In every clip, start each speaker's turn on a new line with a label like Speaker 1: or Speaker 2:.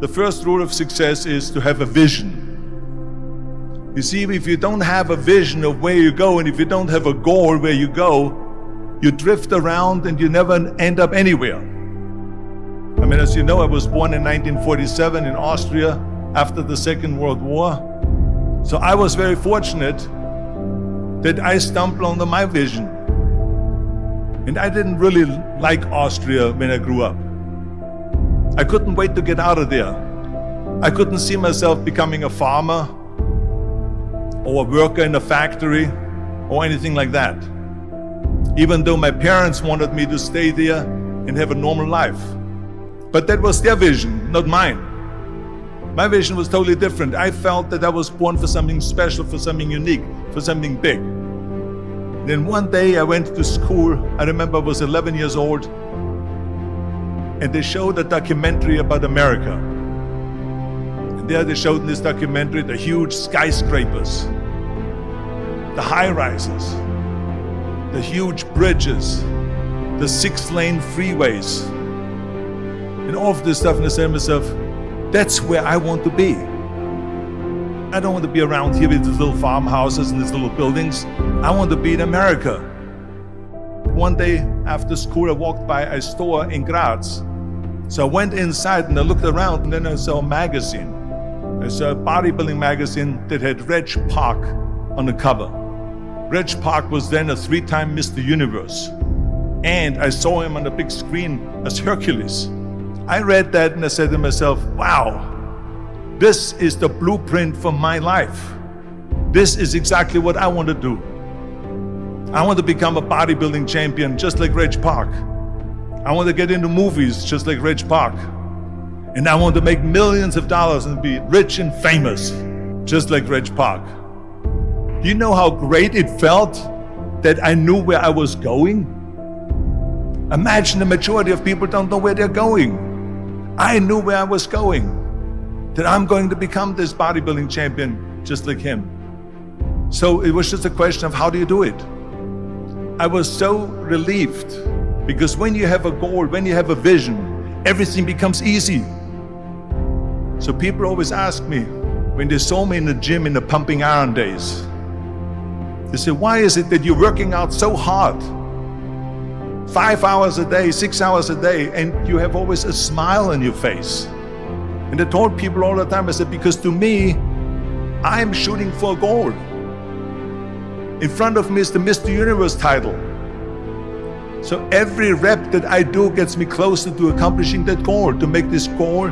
Speaker 1: The first rule of success is to have a vision. You see, if you don't have a vision of where you go, and if you don't have a goal where you go, you drift around and you never end up anywhere. I mean, as you know, I was born in 1947 in Austria after the Second World War. So I was very fortunate that I stumbled onto my vision. And I didn't really like Austria when I grew up. I couldn't wait to get out of there. I couldn't see myself becoming a farmer or a worker in a factory or anything like that. Even though my parents wanted me to stay there and have a normal life. But that was their vision, not mine. My vision was totally different. I felt that I was born for something special, for something unique, for something big. Then one day I went to school. I remember I was 11 years old, and they showed a documentary about America. And there they showed in this documentary the huge skyscrapers, the high-rises, the huge bridges, the 6-lane freeways, and all of this stuff. And I said to myself, that's where I want to be. I don't want to be around here with these little farmhouses and these little buildings. I want to be in America. One day after school, I walked by a store in Graz. So I went inside and I looked around, and then I saw a magazine. I saw a bodybuilding magazine that had Reg Park on the cover. Reg Park was then a 3-time Mr. Universe. And I saw him on the big screen as Hercules. I read that and I said to myself, wow, this is the blueprint for my life. This is exactly what I want to do. I want to become a bodybuilding champion just like Reg Park. I want to get into movies just like Reg Park. And I want to make millions of dollars and be rich and famous just like Reg Park. Do you know how great it felt that I knew where I was going? Imagine the majority of people don't know where they're going. I knew where I was going, that I'm going to become this bodybuilding champion just like him. So it was just a question of how do you do it? I was so relieved, because when you have a goal, when you have a vision, everything becomes easy. So people always ask me, when they saw me in the gym in the pumping iron days, they say, why is it that you're working out so hard? 5 hours a day, 6 hours a day, and you have always a smile on your face. And I told people all the time, I said, because to me, I'm shooting for a goal. In front of me is the Mr. Universe title. So every rep that I do gets me closer to accomplishing that goal, to make this goal,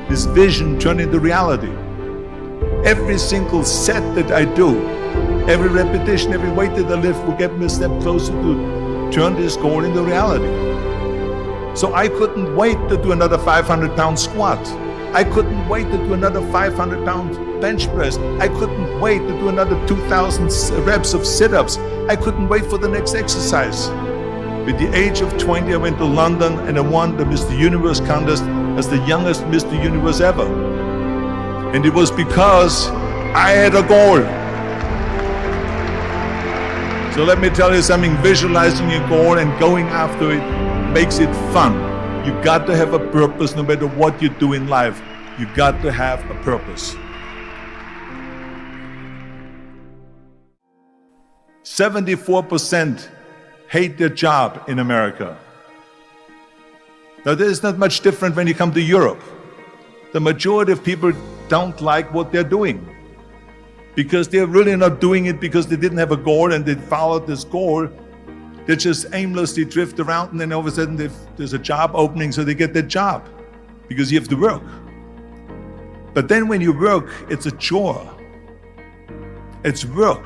Speaker 1: this vision turn into reality. Every single set that I do, every repetition, every weight that I lift will get me a step closer to turn this goal into reality. So I couldn't wait to do another 500-pound squat. I couldn't wait to do another 500-pound bench press. I couldn't wait to do another 2,000 reps of sit-ups. I couldn't wait for the next exercise. At the age of 20, I went to London and I won the Mr. Universe contest as the youngest Mr. Universe ever. And it was because I had a goal. So let me tell you something, visualizing your goal and going after it makes it fun. You got to have a purpose no matter what you do in life. You got to have a purpose. 74% hate their job in America. Now there is not much different when you come to Europe. The majority of people don't like what they're doing, because they're really not doing it because they didn't have a goal and they followed this goal. They just aimlessly drift around, and then all of a sudden there's a job opening, so they get that job because you have to work. But then when you work, it's a chore. It's work.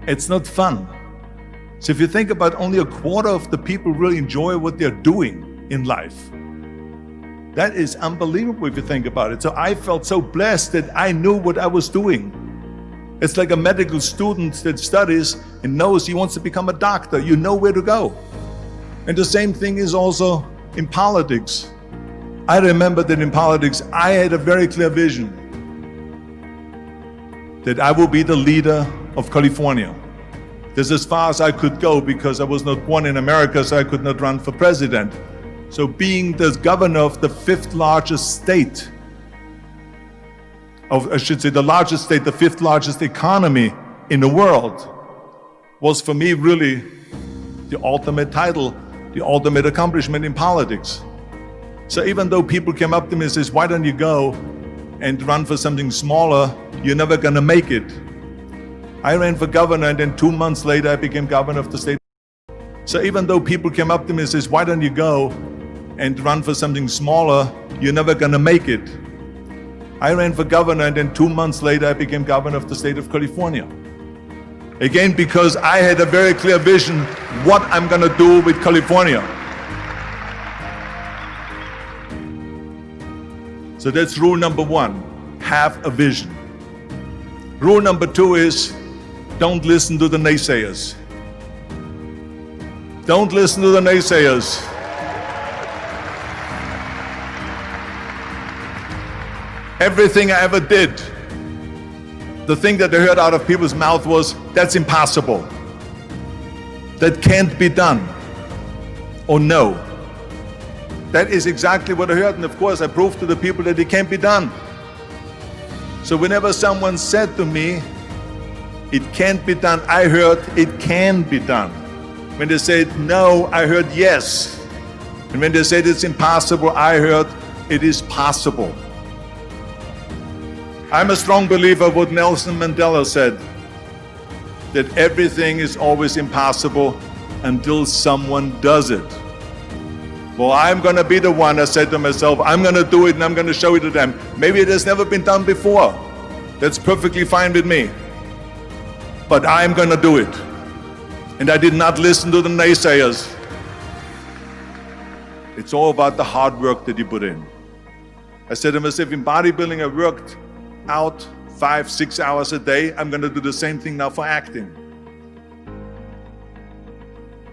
Speaker 1: It's not fun. So if you think about, only a quarter of the people really enjoy what they're doing in life. That is unbelievable if you think about it. So I felt so blessed that I knew what I was doing. It's like a medical student that studies and knows he wants to become a doctor. You know where to go. And the same thing is also in politics. I remember that in politics, I had a very clear vision that I will be the leader of California. This is as far as I could go because I was not born in America, so I could not run for president. So being the governor of the 5th largest state I should say the largest state, the fifth largest economy in the world, was for me really the ultimate title, the ultimate accomplishment in politics. So even though people came up to me and says, why don't you go and run for something smaller, you're never gonna make it. I ran for governor, and then 2 months later I became governor of the state. So even though people came up to me and says, why don't you go and run for something smaller, you're never gonna make it. I ran for governor, and then 2 months later I became governor of the state of California. Again, because I had a very clear vision what I'm gonna do with California. So that's rule number one, have a vision. Rule number two is, don't listen to the naysayers. Don't listen to the naysayers. Everything I ever did, the thing that I heard out of people's mouth was, that's impossible. That can't be done. Or no. That is exactly what I heard, and of course I proved to the people that it can't be done. So whenever someone said to me, it can't be done, I heard, it can be done. When they said no, I heard yes. And when they said it's impossible, I heard, it is possible. I'm a strong believer of what Nelson Mandela said, that everything is always impossible until someone does it. Well, I'm gonna be the one, I said to myself, I'm gonna do it and I'm gonna show it to them. Maybe it has never been done before. That's perfectly fine with me. But I'm gonna do it. And I did not listen to the naysayers. It's all about the hard work that you put in. I said to myself, in bodybuilding I worked out 5-6 hours a day. I'm gonna do the same thing now for acting.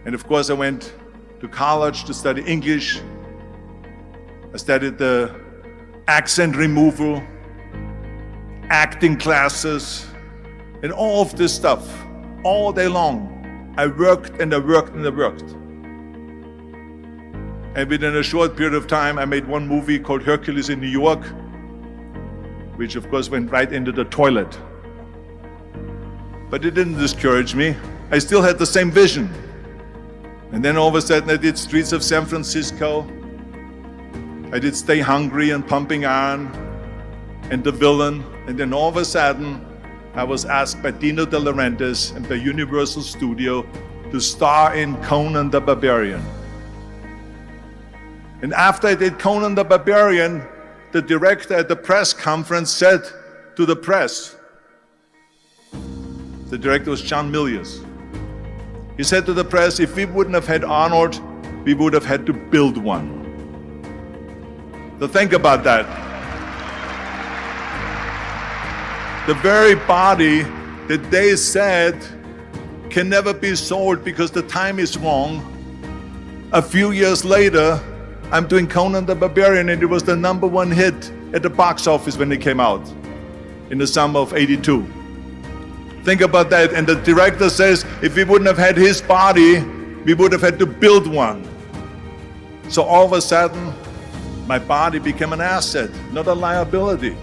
Speaker 1: And of course I went to college to study English. I studied the accent removal, acting classes, and all of this stuff, all day long. I worked and I worked and I worked. And within a short period of time, I made one movie called Hercules in New York, which of course went right into the toilet. But it didn't discourage me. I still had the same vision. And then all of a sudden I did Streets of San Francisco. I did Stay Hungry and Pumping Iron and The Villain. And then all of a sudden I was asked by Dino De Laurentiis and by Universal Studio to star in Conan the Barbarian. And after I did Conan the Barbarian, the director at the press conference said to the press, the director was John Milius. He said to the press, if we wouldn't have had Arnold, we would have had to build one. So think about that. The very body that they said can never be sold because the time is wrong. A few years later, I'm doing Conan the Barbarian, and it was the #1 hit at the box office when it came out in the summer of '82. Think about that. And the director says, if we wouldn't have had his body, we would have had to build one. So all of a sudden, my body became an asset, not a liability.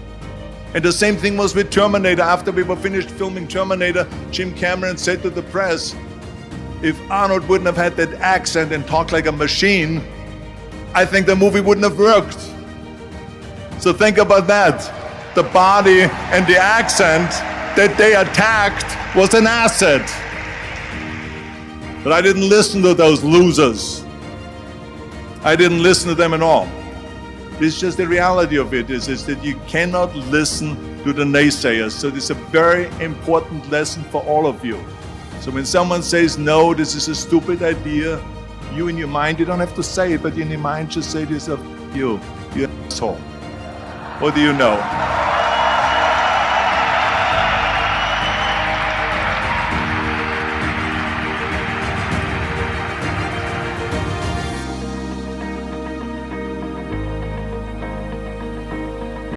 Speaker 1: And the same thing was with Terminator. After we were finished filming Terminator, Jim Cameron said to the press, if Arnold wouldn't have had that accent and talked like a machine, I think the movie wouldn't have worked. So think about that. The body and the accent that they attacked was an asset. But I didn't listen to those losers. I didn't listen to them at all. It's just the reality of it is that you cannot listen to the naysayers. So this is a very important lesson for all of you. So when someone says, no, this is a stupid idea, you in your mind, you don't have to say it, but in your mind just say to yourself, you asshole. What do you know?